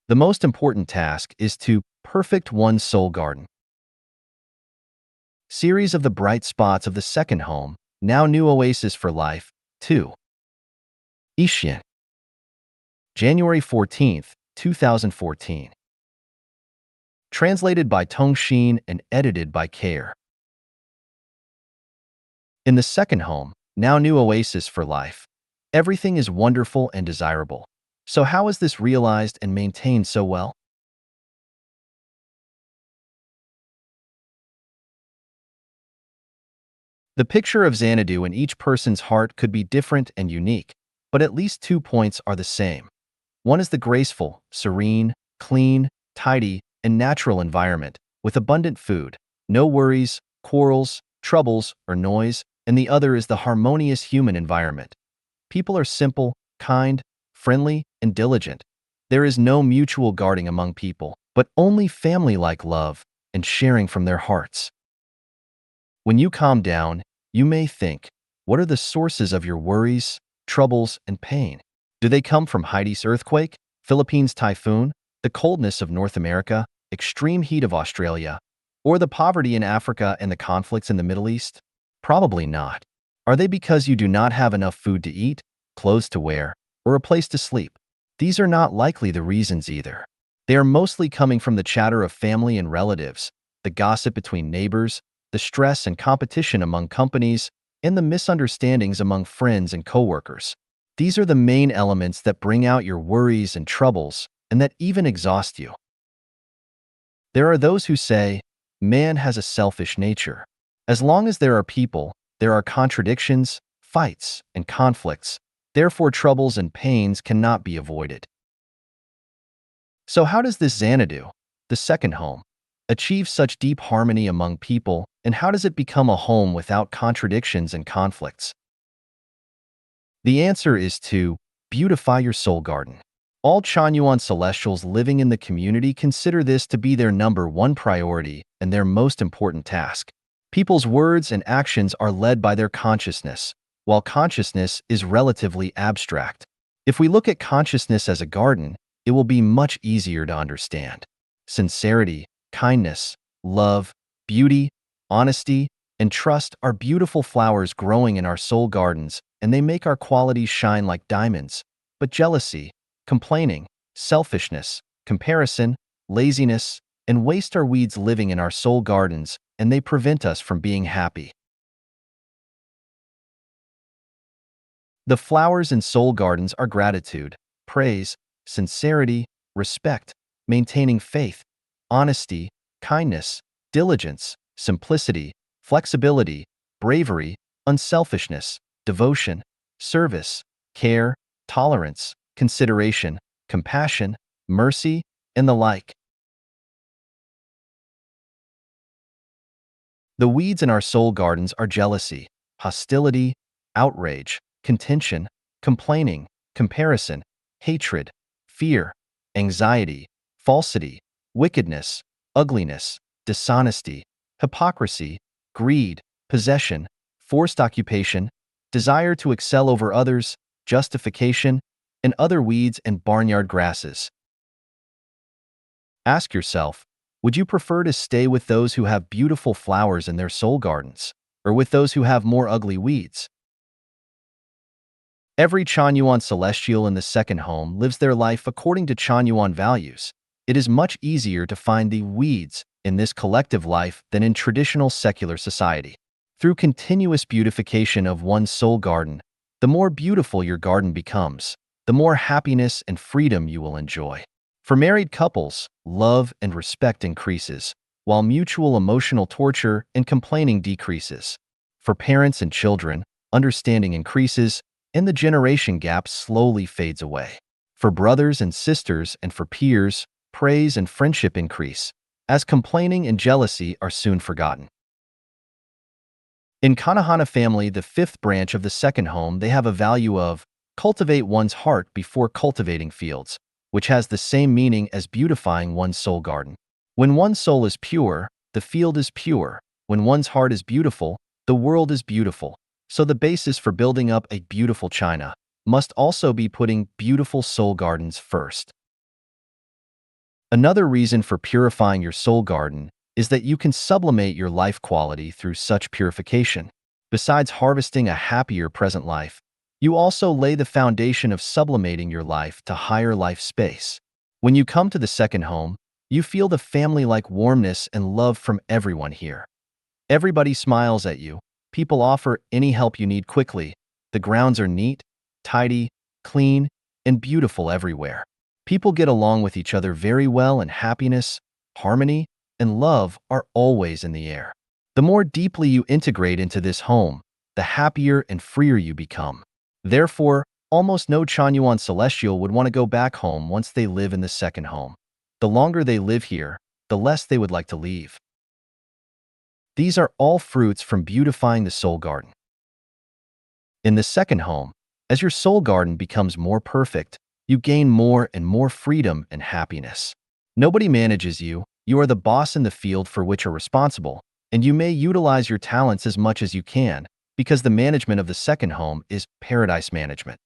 The most important task is to perfect one's soul garden. Series of the bright spots of the second home, now new oasis for life, 2. Ishian. January 14th, 2014. Translated by Tong Xin and edited by Care. In the second home, now new oasis for life, everything is wonderful and desirable. So how is this realized and maintained so well? The picture of Xanadu in each person's heart could be different and unique, but at least 2 points are the same. One is the graceful, serene, clean, tidy, and natural environment, with abundant food, no worries, quarrels, troubles, or noise, and the other is the harmonious human environment. People are simple, kind, friendly, and diligent. There is no mutual guarding among people, but only family-like love and sharing from their hearts. When you calm down, you may think, what are the sources of your worries, troubles, and pain? Do they come from Haiti's earthquake, Philippines' typhoon, the coldness of North America, extreme heat of Australia, or the poverty in Africa and the conflicts in the Middle East? Probably not. Are they because you do not have enough food to eat, clothes to wear, or a place to sleep? These are not likely the reasons either. They are mostly coming from the chatter of family and relatives, the gossip between neighbors, the stress and competition among companies, and the misunderstandings among friends and coworkers. These are the main elements that bring out your worries and troubles, and that even exhaust you. There are those who say, man has a selfish nature. As long as there are people, there are contradictions, fights, and conflicts. Therefore, troubles and pains cannot be avoided. So how does this Xanadu, the second home, achieve such deep harmony among people, and how does it become a home without contradictions and conflicts? The answer is to beautify your soul garden. All Chanyuan Celestials living in the community consider this to be their #1 priority and their most important task. People's words and actions are led by their consciousness, while consciousness is relatively abstract. If we look at consciousness as a garden, it will be much easier to understand. Sincerity, kindness, love, beauty, honesty, and trust are beautiful flowers growing in our soul gardens, and they make our qualities shine like diamonds. But jealousy, complaining, selfishness, comparison, laziness, and waste are weeds living in our soul gardens, and they prevent us from being happy. The flowers in soul gardens are gratitude, praise, sincerity, respect, maintaining faith, honesty, kindness, diligence, simplicity, flexibility, bravery, unselfishness, devotion, service, care, tolerance, consideration, compassion, mercy, and the like. The weeds in our soul gardens are jealousy, hostility, outrage, contention, complaining, comparison, hatred, fear, anxiety, falsity, wickedness, ugliness, dishonesty, hypocrisy, greed, possession, forced occupation, desire to excel over others, justification, and other weeds and barnyard grasses. Ask yourself, would you prefer to stay with those who have beautiful flowers in their soul gardens, or with those who have more ugly weeds? Every Chanyuan Celestial in the second home lives their life according to Chanyuan values. It is much easier to find the weeds in this collective life than in traditional secular society. Through continuous beautification of one's soul garden, the more beautiful your garden becomes, the more happiness and freedom you will enjoy. For married couples, love and respect increases, while mutual emotional torture and complaining decreases. For parents and children, understanding increases, and the generation gap slowly fades away. For brothers and sisters and for peers, praise and friendship increase, as complaining and jealousy are soon forgotten. In Kanahana family, the fifth branch of the second home, they have a value of cultivate one's heart before cultivating fields, which has the same meaning as beautifying one's soul garden. When one's soul is pure, the field is pure. When one's heart is beautiful, the world is beautiful. So the basis for building up a beautiful China must also be putting beautiful soul gardens first. Another reason for purifying your soul garden is that you can sublimate your life quality through such purification. Besides harvesting a happier present life, you also lay the foundation of sublimating your life to higher life space. When you come to the second home, you feel the family-like warmness and love from everyone here. Everybody smiles at you. People offer any help you need quickly. The grounds are neat, tidy, clean, and beautiful everywhere. People get along with each other very well, and happiness, harmony, and love are always in the air. The more deeply you integrate into this home, the happier and freer you become. Therefore, almost no Chanyuan Celestial would want to go back home once they live in the second home. The longer they live here, the less they would like to leave. These are all fruits from beautifying the soul garden. In the second home, as your soul garden becomes more perfect, you gain more and more freedom and happiness. Nobody manages you. You are the boss in the field for which you're responsible, and you may utilize your talents as much as you can, because the management of the second home is paradise management.